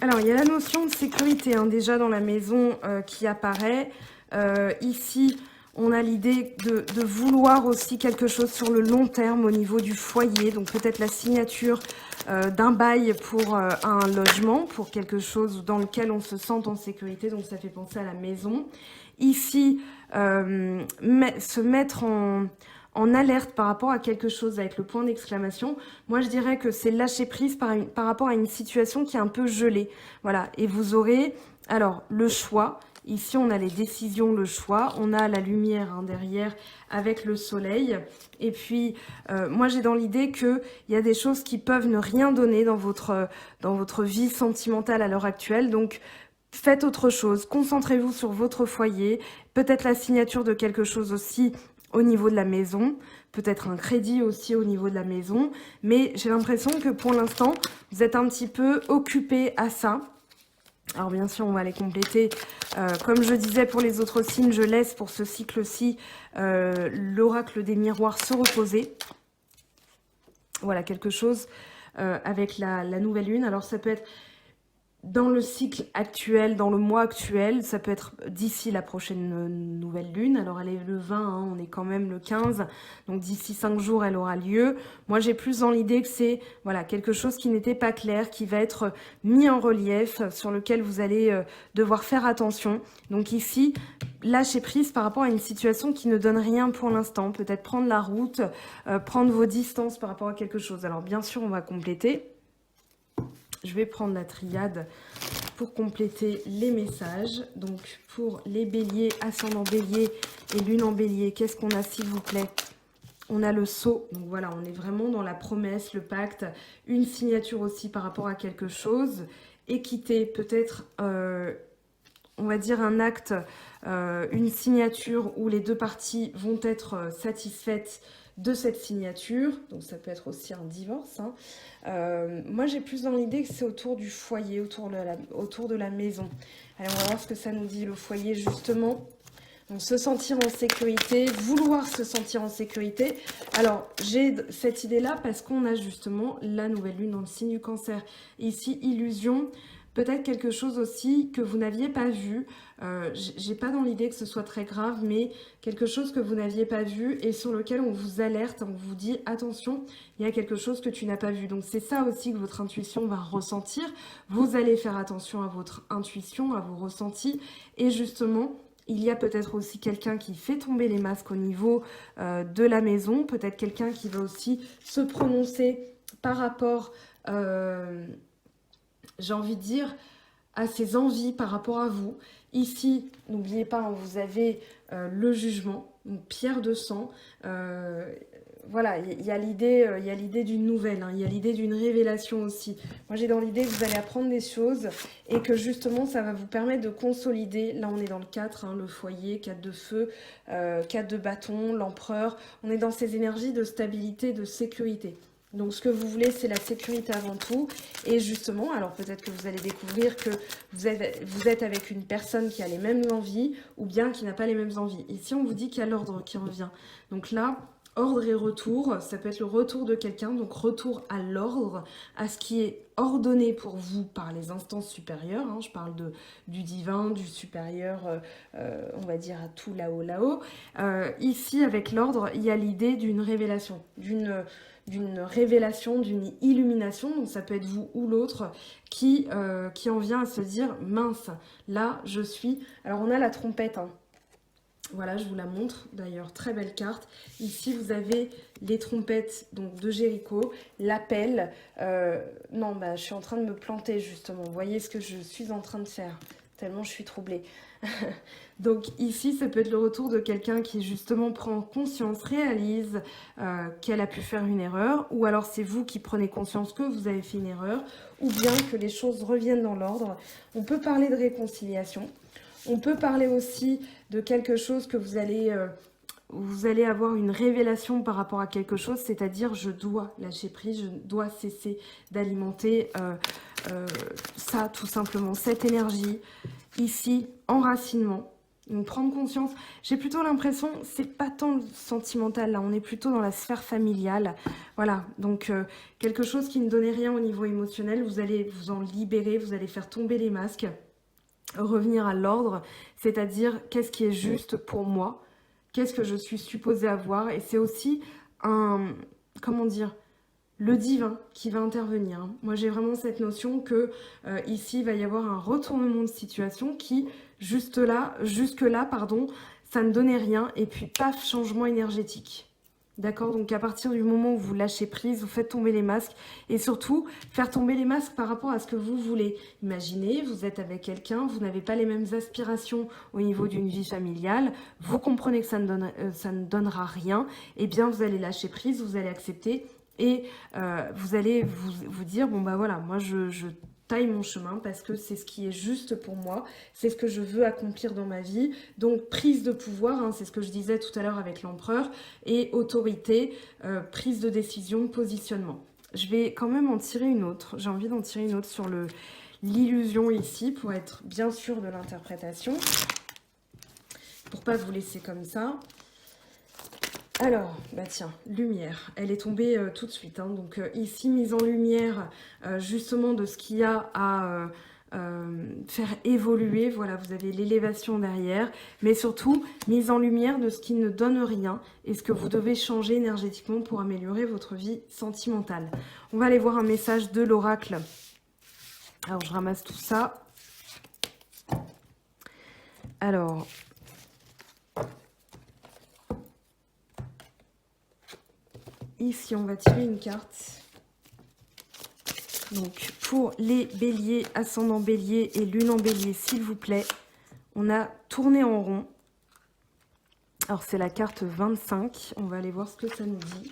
Speaker 1: Alors, il y a la notion de sécurité déjà dans la maison qui apparaît. Ici, on a l'idée de vouloir aussi quelque chose sur le long terme au niveau du foyer. Donc, peut-être la signature d'un bail pour un logement, pour quelque chose dans lequel on se sente en sécurité. Donc, ça fait penser à la maison. Ici, se mettre en alerte par rapport à quelque chose avec le point d'exclamation. Moi, je dirais que c'est lâcher prise par rapport à une situation qui est un peu gelée. Voilà, et vous aurez alors le choix. Ici, on a les décisions, le choix. On a la lumière derrière avec le soleil. Et puis, moi, j'ai dans l'idée qu'il y a des choses qui peuvent ne rien donner dans votre vie sentimentale à l'heure actuelle. Donc, faites autre chose. Concentrez-vous sur votre foyer. Peut-être la signature de quelque chose aussi au niveau de la maison. Peut-être un crédit aussi au niveau de la maison. Mais j'ai l'impression que pour l'instant, vous êtes un petit peu occupé à ça. Alors bien sûr, on va les compléter. Comme je disais pour les autres signes, je laisse pour ce cycle-ci l'oracle des miroirs se reposer. Voilà, quelque chose avec la nouvelle lune. Alors ça peut être dans le cycle actuel, dans le mois actuel, ça peut être d'ici la prochaine nouvelle lune. Alors elle est le 20, hein, on est quand même le 15, donc d'ici 5 jours elle aura lieu. Moi j'ai plus dans l'idée que c'est voilà, quelque chose qui n'était pas clair, qui va être mis en relief, sur lequel vous allez devoir faire attention. Donc ici, lâcher prise par rapport à une situation qui ne donne rien pour l'instant. Peut-être prendre la route, prendre vos distances par rapport à quelque chose. Alors bien sûr on va compléter. Je vais prendre la triade pour compléter les messages. Donc, pour les béliers, ascendant bélier et lune en bélier, qu'est-ce qu'on a, s'il vous plaît? On a le sceau. Donc voilà, on est vraiment dans la promesse, le pacte, une signature aussi par rapport à quelque chose. Équité, peut-être, on va dire un acte, une signature où les deux parties vont être satisfaites de cette signature. Donc ça peut être aussi un divorce, hein. Moi j'ai plus dans l'idée que c'est autour du foyer, autour de la maison. Allez, on va voir ce que ça nous dit, le foyer justement. Donc se sentir en sécurité, vouloir se sentir en sécurité. Alors j'ai cette idée là parce qu'on a justement la nouvelle lune dans le signe du cancer. Ici illusion, peut-être quelque chose aussi que vous n'aviez pas vu. J'ai pas dans l'idée que ce soit très grave, mais quelque chose que vous n'aviez pas vu et sur lequel on vous alerte, on vous dit attention, il y a quelque chose que tu n'as pas vu. Donc c'est ça aussi que votre intuition va ressentir. Vous allez faire attention à votre intuition, à vos ressentis. Et justement, il y a peut-être aussi quelqu'un qui fait tomber les masques au niveau de la maison. Peut-être quelqu'un qui va aussi se prononcer par rapport, j'ai envie de dire, à ses envies par rapport à vous. Ici, n'oubliez pas, hein, vous avez le jugement, une pierre de sang. Voilà, il y a l'idée d'une nouvelle, hein, il y a l'idée d'une révélation aussi. Moi, j'ai dans l'idée que vous allez apprendre des choses et que justement, ça va vous permettre de consolider. Là, on est dans le 4, hein, le foyer, 4 de feu, 4 de bâton, l'empereur. On est dans ces énergies de stabilité, de sécurité. Donc ce que vous voulez, c'est la sécurité avant tout. Et justement, alors peut-être que vous allez découvrir que vous êtes avec une personne qui a les mêmes envies ou bien qui n'a pas les mêmes envies. Ici, on vous dit qu'il y a l'ordre qui revient. Donc là, ordre et retour, ça peut être le retour de quelqu'un, donc retour à l'ordre, à ce qui est ordonné pour vous par les instances supérieures. Hein, je parle du divin, du supérieur, on va dire à tout là-haut. Ici, avec l'ordre, il y a l'idée d'une révélation, d'une révélation, d'une illumination, donc ça peut être vous ou l'autre, qui en vient à se dire, mince, là je suis... Alors on a la trompette, hein. Voilà, je vous la montre, d'ailleurs, très belle carte. Ici, vous avez les trompettes donc, de Jéricho, l'appel. Non, bah, je suis en train de me planter, justement. Vous voyez ce que je suis en train de faire, tellement je suis troublée. Donc ici, ça peut être le retour de quelqu'un qui, justement, prend conscience, réalise qu'elle a pu faire une erreur, ou alors c'est vous qui prenez conscience que vous avez fait une erreur, ou bien que les choses reviennent dans l'ordre. On peut parler de réconciliation. On peut parler aussi de quelque chose que vous allez avoir une révélation par rapport à quelque chose, c'est-à-dire je dois lâcher prise, je dois cesser d'alimenter ça tout simplement, cette énergie. Ici, enracinement, donc prendre conscience. J'ai plutôt l'impression, c'est pas tant sentimental là, on est plutôt dans la sphère familiale. Voilà, donc quelque chose qui ne donnait rien au niveau émotionnel, vous allez vous en libérer, vous allez faire tomber les masques. Revenir à l'ordre, c'est-à-dire qu'est-ce qui est juste pour moi, qu'est-ce que je suis supposée avoir, et c'est aussi comment dire, le divin qui va intervenir. Moi j'ai vraiment cette notion que ici il va y avoir un retournement de situation qui jusque-là, pardon, ça ne donnait rien, et puis paf, changement énergétique. D'accord, donc à partir du moment où vous lâchez prise, vous faites tomber les masques et surtout faire tomber les masques par rapport à ce que vous voulez. Imaginez, vous êtes avec quelqu'un, vous n'avez pas les mêmes aspirations au niveau d'une vie familiale, vous comprenez que ça ne donnera rien, et bien vous allez lâcher prise, vous allez accepter et vous allez vous dire, bon bah voilà, moi je taille mon chemin parce que c'est ce qui est juste pour moi, c'est ce que je veux accomplir dans ma vie. Donc prise de pouvoir, hein, c'est ce que je disais tout à l'heure avec l'empereur, et autorité, prise de décision, positionnement. Je vais quand même en tirer une autre, j'ai envie d'en tirer une autre sur l'illusion ici, pour être bien sûr de l'interprétation, pour pas vous laisser comme ça. Alors, bah tiens, lumière, elle est tombée tout de suite, hein. Donc ici, mise en lumière justement de ce qu'il y a faire évoluer. Voilà, vous avez l'élévation derrière, mais surtout mise en lumière de ce qui ne donne rien et ce que vous devez changer énergétiquement pour améliorer votre vie sentimentale. On va aller voir un message de l'oracle. Alors, je ramasse tout ça. Alors, ici, on va tirer une carte. Donc, pour les béliers, ascendant bélier et lune en bélier, s'il vous plaît, on a tourné en rond. Alors, c'est la carte 25. On va aller voir ce que ça nous dit.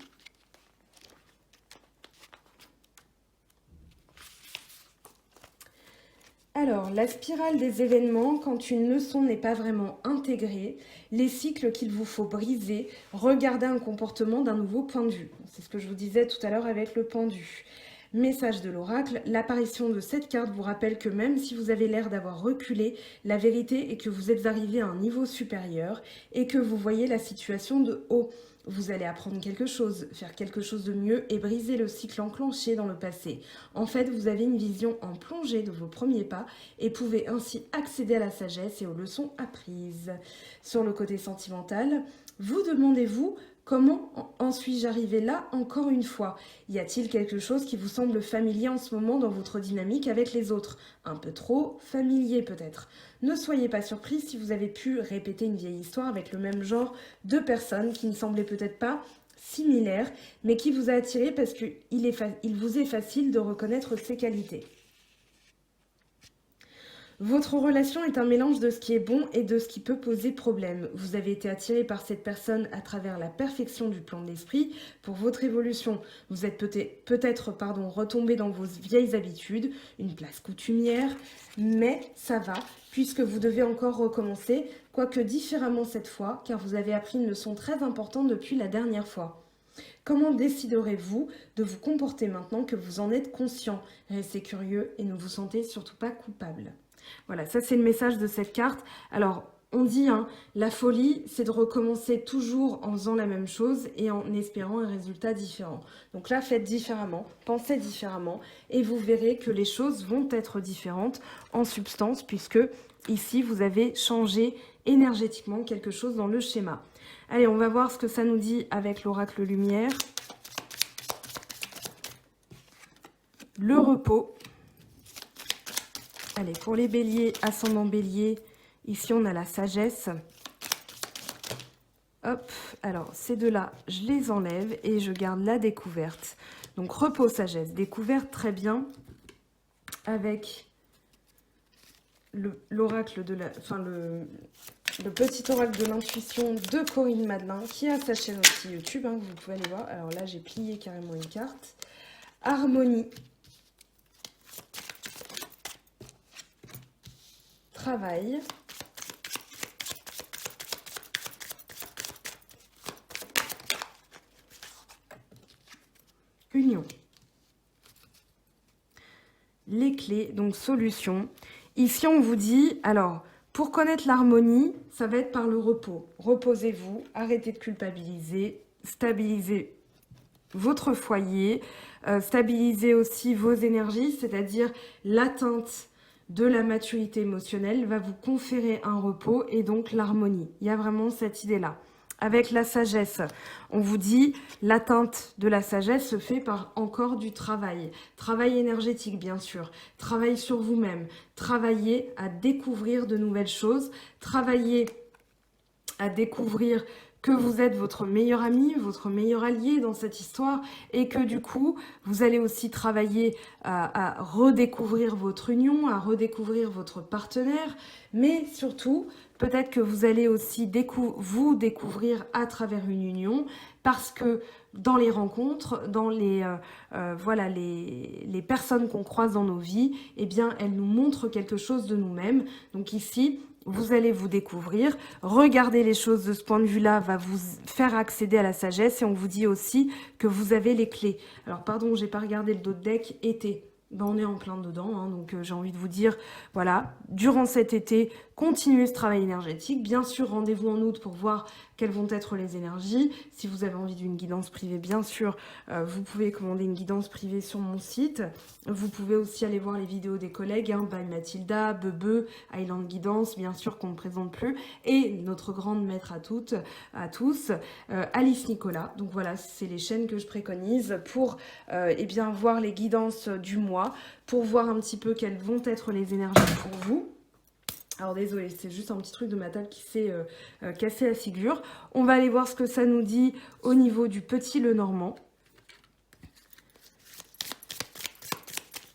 Speaker 1: Alors, la spirale des événements, quand une leçon n'est pas vraiment intégrée, les cycles qu'il vous faut briser, regarder un comportement d'un nouveau point de vue. C'est ce que je vous disais tout à l'heure avec le pendu. Message de l'oracle, l'apparition de cette carte vous rappelle que même si vous avez l'air d'avoir reculé, la vérité est que vous êtes arrivé à un niveau supérieur et que vous voyez la situation de haut. Vous allez apprendre quelque chose, faire quelque chose de mieux et briser le cycle enclenché dans le passé. En fait, vous avez une vision en plongée de vos premiers pas et pouvez ainsi accéder à la sagesse et aux leçons apprises. Sur le côté sentimental, vous demandez-vous: comment en suis-je arrivé là encore une fois? Y a-t-il quelque chose qui vous semble familier en ce moment dans votre dynamique avec les autres? Un peu trop familier peut-être. Ne soyez pas surpris si vous avez pu répéter une vieille histoire avec le même genre de personnes qui ne semblaient peut-être pas similaires, mais qui vous a attiré parce qu'il vous est facile de reconnaître ses qualités. Votre relation est un mélange de ce qui est bon et de ce qui peut poser problème. Vous avez été attiré par cette personne à travers la perfection du plan de l'esprit pour votre évolution. Vous êtes peut-être retombé dans vos vieilles habitudes, une place coutumière, mais ça va, puisque vous devez encore recommencer, quoique différemment cette fois, car vous avez appris une leçon très importante depuis la dernière fois. Comment déciderez-vous de vous comporter maintenant que vous en êtes conscient? Restez curieux et ne vous sentez surtout pas coupable. Voilà, ça c'est le message de cette carte. Alors, on dit, la folie, c'est de recommencer toujours en faisant la même chose et en espérant un résultat différent. Donc là, faites différemment, pensez différemment et vous verrez que les choses vont être différentes en substance puisque ici, vous avez changé énergétiquement quelque chose dans le schéma. Allez, on va voir ce que ça nous dit avec l'oracle lumière. Le repos. Allez, pour les béliers, ascendant bélier, ici on a la sagesse. Hop, alors ces deux-là, je les enlève et je garde la découverte. Donc repos, sagesse, découverte, très bien. Avec l'oracle de la... Enfin, le petit oracle de l'intuition de Corinne Madelin, qui a sa chaîne aussi YouTube, vous pouvez aller voir. Alors là, j'ai plié carrément une carte. Harmonie. Travail. Union. Les clés, donc solution. Ici, on vous dit, alors, pour connaître l'harmonie, ça va être par le repos. Reposez-vous, arrêtez de culpabiliser, stabilisez votre foyer, stabilisez aussi vos énergies, c'est-à-dire l'atteinte de la maturité émotionnelle va vous conférer un repos et donc l'harmonie. Il y a vraiment cette idée-là. Avec la sagesse, on vous dit l'atteinte de la sagesse se fait par encore du travail. Travail énergétique, bien sûr. Travail sur vous-même. Travailler à découvrir de nouvelles choses. Travailler à découvrir que vous êtes votre meilleur ami, votre meilleur allié dans cette histoire et que du coup, vous allez aussi travailler à redécouvrir votre union, à redécouvrir votre partenaire, mais surtout, peut-être que vous allez aussi vous découvrir à travers une union parce que dans les rencontres, dans les personnes qu'on croise dans nos vies, eh bien, elles nous montrent quelque chose de nous-mêmes. Donc ici, vous allez vous découvrir, regarder les choses de ce point de vue-là va vous faire accéder à la sagesse et on vous dit aussi que vous avez les clés. Alors pardon, j'ai pas regardé le dos de deck, été. ben, on est en plein dedans, hein, donc j'ai envie de vous dire, voilà, durant cet été, continuez ce travail énergétique. Bien sûr, rendez-vous en août pour voir quelles vont être les énergies. Si vous avez envie d'une guidance privée, bien sûr, vous pouvez commander une guidance privée sur mon site. Vous pouvez aussi aller voir les vidéos des collègues, hein, by Mathilda, Bebe, Island Guidance, bien sûr qu'on ne présente plus, et notre grande maître à toutes, à tous, Alice Nicolas. Donc voilà, c'est les chaînes que je préconise pour eh bien, voir les guidances du mois, pour voir un petit peu quelles vont être les énergies pour vous. Alors désolé, c'est juste un petit truc de ma table qui s'est cassé la figure. On va aller voir ce que ça nous dit au niveau du petit Lenormand.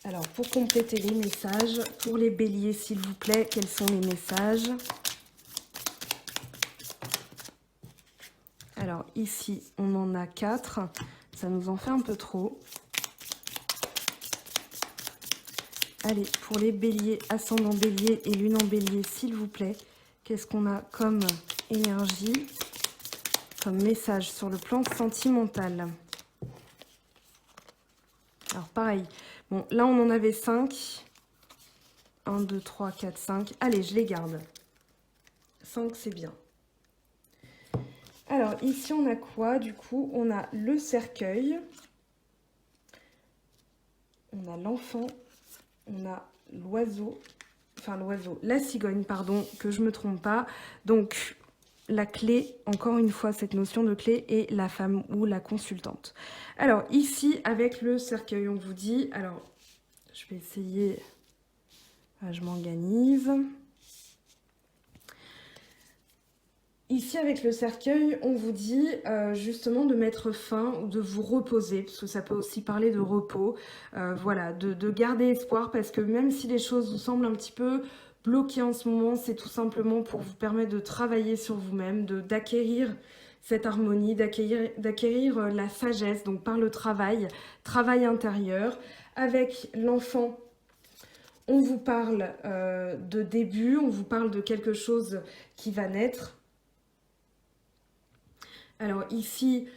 Speaker 1: Alors pour compléter les messages, pour les béliers s'il vous plaît, quels sont les messages? Alors ici, on en a 4, ça nous en fait un peu trop. Allez, pour les béliers, ascendant bélier et lune en bélier, s'il vous plaît, qu'est-ce qu'on a comme énergie, comme message sur le plan sentimental? Alors pareil, bon, là on en avait 5. 1, 2, 3, 4, 5. Allez, je les garde. 5, c'est bien. Alors, ici, on a quoi? Du coup, on a le cercueil. On a l'enfant. On a l'oiseau. Enfin, l'oiseau. La cigogne, pardon, que je ne me trompe pas. Donc, la clé, encore une fois, cette notion de clé, et la femme ou la consultante. Alors, ici, avec le cercueil, on vous dit... Alors, je vais essayer... Je m'organise... Ici, avec le cercueil, on vous dit justement de mettre fin ou de vous reposer, parce que ça peut aussi parler de repos, voilà, de garder espoir, parce que même si les choses vous semblent un petit peu bloquées en ce moment, c'est tout simplement pour vous permettre de travailler sur vous-même, d'acquérir cette harmonie, d'acquérir la sagesse, donc par le travail intérieur. Avec l'enfant, on vous parle de début, on vous parle de quelque chose qui va naître. Alors ici,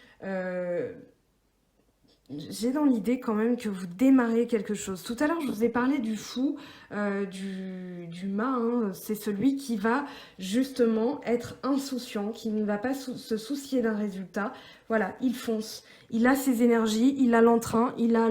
Speaker 1: j'ai dans l'idée quand même que vous démarrez quelque chose. Tout à l'heure, je vous ai parlé du fou, du mât, hein. C'est celui qui va justement être insouciant, qui ne va pas se soucier d'un résultat. Voilà, il fonce. Il a ses énergies, il a l'entrain, il a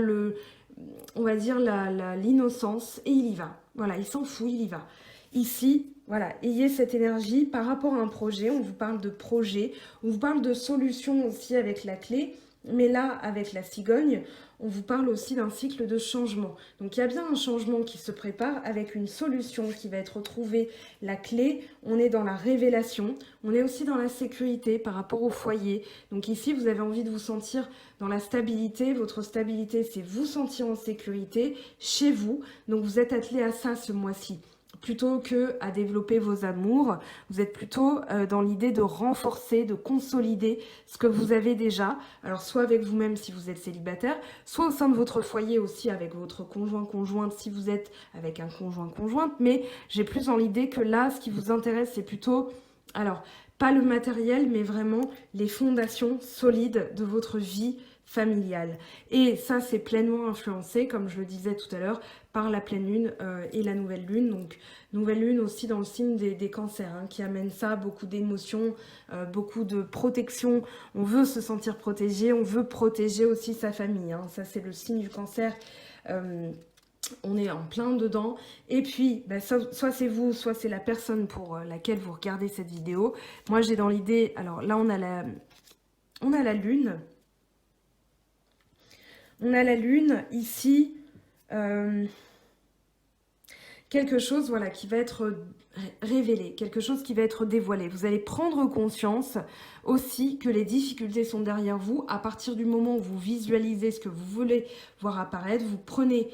Speaker 1: on va dire l'innocence, et il y va. Voilà, il s'en fout, il y va. Ici, voilà, ayez cette énergie par rapport à un projet. On vous parle de projet, on vous parle de solution aussi avec la clé. Mais là, avec la cigogne, on vous parle aussi d'un cycle de changement. Donc, il y a bien un changement qui se prépare avec une solution qui va être trouvée. La clé, on est dans la révélation. On est aussi dans la sécurité par rapport au foyer. Donc ici, vous avez envie de vous sentir dans la stabilité. Votre stabilité, c'est vous sentir en sécurité chez vous. Donc, vous êtes attelé à ça ce mois-ci. Plutôt que à développer vos amours, vous êtes plutôt dans l'idée de renforcer, de consolider ce que vous avez déjà. Alors soit avec vous-même si vous êtes célibataire, soit au sein de votre foyer aussi avec votre conjointe si vous êtes avec un conjointe. Mais j'ai plus dans l'idée que là, ce qui vous intéresse, c'est plutôt, alors pas le matériel, mais vraiment les fondations solides de votre vie familiale. Et ça, c'est pleinement influencé, comme je le disais tout à l'heure, par la pleine lune et la nouvelle lune. Donc, nouvelle lune aussi dans le signe des cancers, hein, qui amène ça, beaucoup d'émotions, beaucoup de protection. On veut se sentir protégé, on veut protéger aussi sa famille. Hein. Ça, c'est le signe du cancer. On est en plein dedans. Et puis, bah, soit c'est vous, soit c'est la personne pour laquelle vous regardez cette vidéo. Moi, j'ai dans l'idée... Alors là, on a la lune. On a la lune ici, quelque chose voilà, qui va être révélé, quelque chose qui va être dévoilé. Vous allez prendre conscience aussi que les difficultés sont derrière vous. À partir du moment où vous visualisez ce que vous voulez voir apparaître, vous prenez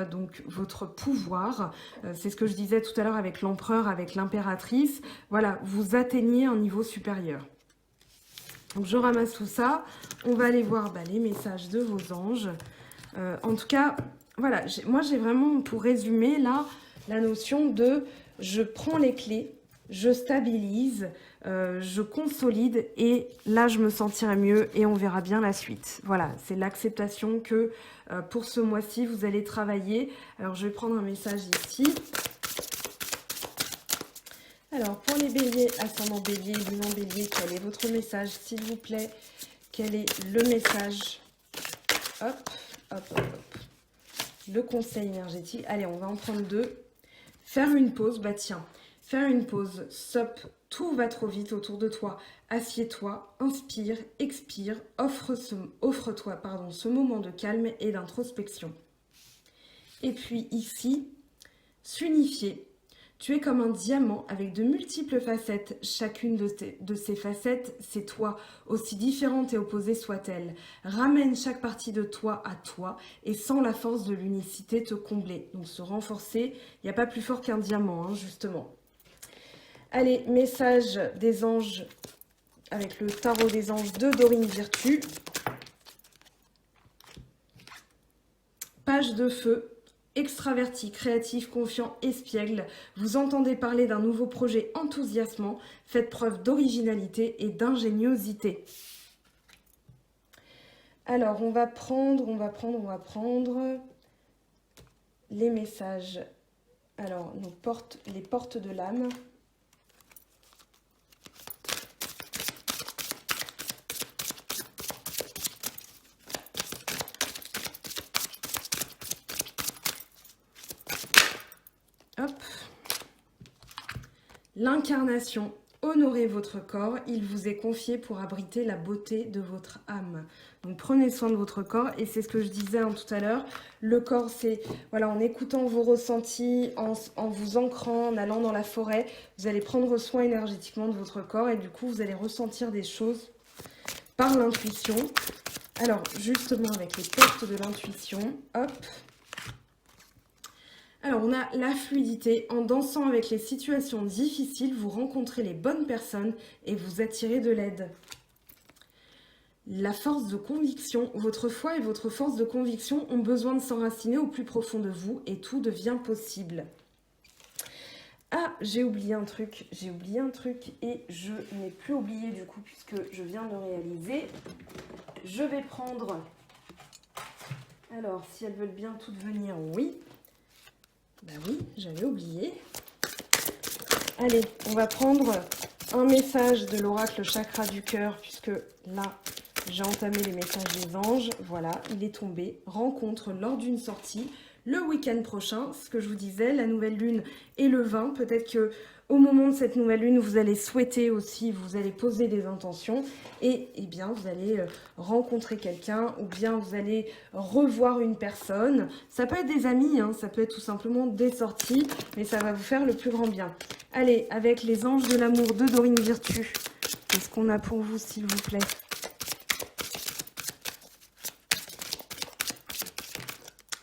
Speaker 1: donc votre pouvoir. C'est ce que je disais tout à l'heure avec l'empereur, avec l'impératrice. Voilà, vous atteignez un niveau supérieur. Donc je ramasse tout ça, on va aller voir les messages de vos anges. En tout cas, voilà, moi j'ai vraiment, pour résumer là, la notion de je prends les clés je stabilise, je consolide et là je me sentirai mieux et on verra bien la suite. Voilà, c'est l'acceptation que pour ce mois-ci vous allez travailler. Alors je vais prendre un message ici. Alors pour les béliers, ascendant bélier, lune en bélier, quel est votre message s'il vous plaît? Quel est le message? Hop, hop, hop, hop. Le conseil énergétique. Allez, on va en prendre deux. Faire une pause, bah tiens, faire une pause, stop, tout va trop vite autour de toi. Assieds-toi, inspire, expire, offre-toi ce moment de calme et d'introspection. Et puis ici, s'unifier. Tu es comme un diamant avec de multiples facettes. Chacune de ces facettes, c'est toi, aussi différente et opposée soit-elle. Ramène chaque partie de toi à toi et sans la force de l'unicité te combler. Donc se renforcer, il n'y a pas plus fort qu'un diamant, hein, justement. Allez, message des anges avec le tarot des anges de Dorine Virtue. Page de feu. Extraverti, créatif, confiant, espiègle, vous entendez parler d'un nouveau projet enthousiasmant, faites preuve d'originalité et d'ingéniosité. Alors, on va prendre les messages. Alors, les portes de l'âme. Hop. L'incarnation. Honorez votre corps, il vous est confié pour abriter la beauté de votre âme. Donc prenez soin de votre corps et c'est ce que je disais tout à l'heure. Le corps, c'est voilà, en écoutant vos ressentis, en vous ancrant, en allant dans la forêt, vous allez prendre soin énergétiquement de votre corps et du coup vous allez ressentir des choses par l'intuition. Alors justement avec les portes de l'intuition, hop. Alors, on a la fluidité. En dansant avec les situations difficiles, vous rencontrez les bonnes personnes et vous attirez de l'aide. La force de conviction. Votre foi et votre force de conviction ont besoin de s'enraciner au plus profond de vous et tout devient possible. Ah, j'ai oublié un truc et je n'ai plus oublié du coup puisque je viens de le réaliser. Je vais prendre... Alors, si elles veulent bien toutes venir, oui. Ben oui, j'avais oublié. Allez, on va prendre un message de l'oracle chakra du cœur, puisque là, j'ai entamé les messages des anges. Voilà, il est tombé. Rencontre lors d'une sortie le week-end prochain. Ce que je vous disais, la nouvelle lune est le 20. Peut-être que au moment de cette nouvelle lune, vous allez souhaiter aussi, vous allez poser des intentions et bien vous allez rencontrer quelqu'un ou bien vous allez revoir une personne. Ça peut être des amis, hein, ça peut être tout simplement des sorties, mais ça va vous faire le plus grand bien. Allez, avec les anges de l'amour de Dorine Virtue, qu'est-ce qu'on a pour vous s'il vous plaît ?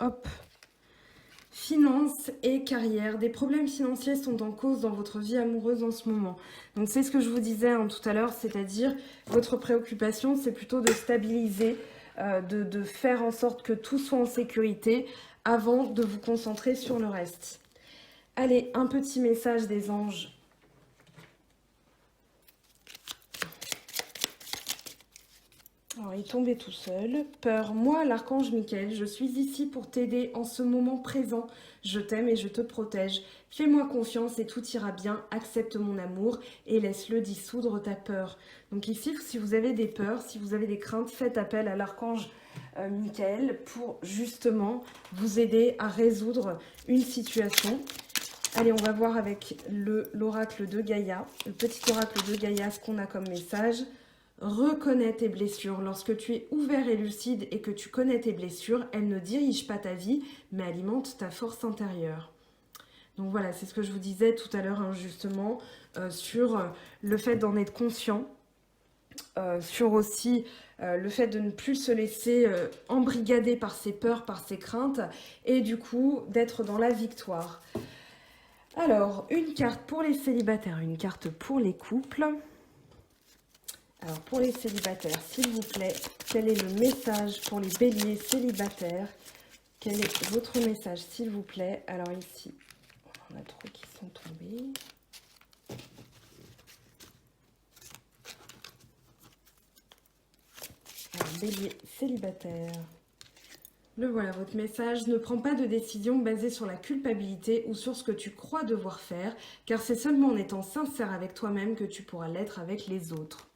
Speaker 1: Hop. Finances et carrière. Des problèmes financiers sont en cause dans votre vie amoureuse en ce moment. Donc c'est ce que je vous disais tout à l'heure, c'est-à-dire votre préoccupation, c'est plutôt de stabiliser, de faire en sorte que tout soit en sécurité avant de vous concentrer sur le reste. Allez, un petit message des anges. Alors, il tombait tout seul. Peur, moi, l'archange Michael, je suis ici pour t'aider en ce moment présent. Je t'aime et je te protège. Fais-moi confiance et tout ira bien. Accepte mon amour et laisse-le dissoudre ta peur. Donc ici, si vous avez des peurs, si vous avez des craintes, faites appel à l'archange Michael pour justement vous aider à résoudre une situation. Allez, on va voir avec l'oracle de Gaïa, le petit oracle de Gaïa, ce qu'on a comme message. Reconnais tes blessures. Lorsque tu es ouvert et lucide et que tu connais tes blessures, elles ne dirigent pas ta vie, mais alimentent ta force intérieure. Donc voilà, c'est ce que je vous disais tout à l'heure, justement, sur le fait d'en être conscient, sur aussi le fait de ne plus se laisser embrigader par ses peurs, par ses craintes, et du coup, d'être dans la victoire. Alors, une carte pour les célibataires, une carte pour les couples. Alors, pour les célibataires, s'il vous plaît, quel est le message pour les béliers célibataires? Quel est votre message, s'il vous plaît? Alors ici, on a trop qui sont tombés. Bélier célibataire. Le voilà, votre message. Ne prends pas de décision basée sur la culpabilité ou sur ce que tu crois devoir faire, car c'est seulement en étant sincère avec toi-même que tu pourras l'être avec les autres.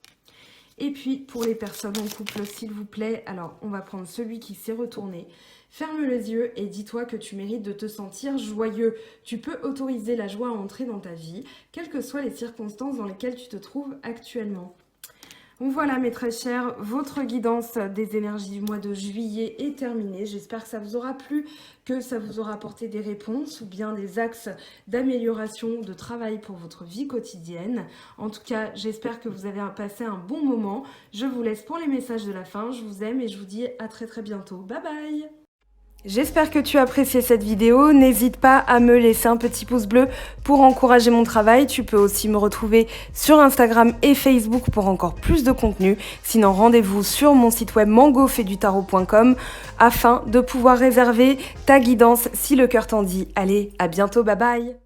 Speaker 1: Et puis, pour les personnes en couple, s'il vous plaît, alors on va prendre celui qui s'est retourné. Ferme les yeux et dis-toi que tu mérites de te sentir joyeux. Tu peux autoriser la joie à entrer dans ta vie, quelles que soient les circonstances dans lesquelles tu te trouves actuellement. Donc voilà mes très chers, votre guidance des énergies du mois de juillet est terminée. J'espère que ça vous aura plu, que ça vous aura apporté des réponses ou bien des axes d'amélioration, de travail pour votre vie quotidienne. En tout cas, j'espère que vous avez passé un bon moment. Je vous laisse pour les messages de la fin. Je vous aime et je vous dis à très très bientôt. Bye bye! J'espère que tu as apprécié cette vidéo. N'hésite pas à me laisser un petit pouce bleu pour encourager mon travail. Tu peux aussi me retrouver sur Instagram et Facebook pour encore plus de contenu. Sinon, rendez-vous sur mon site web mangofaidutarot.com afin de pouvoir réserver ta guidance si le cœur t'en dit. Allez, à bientôt, bye bye!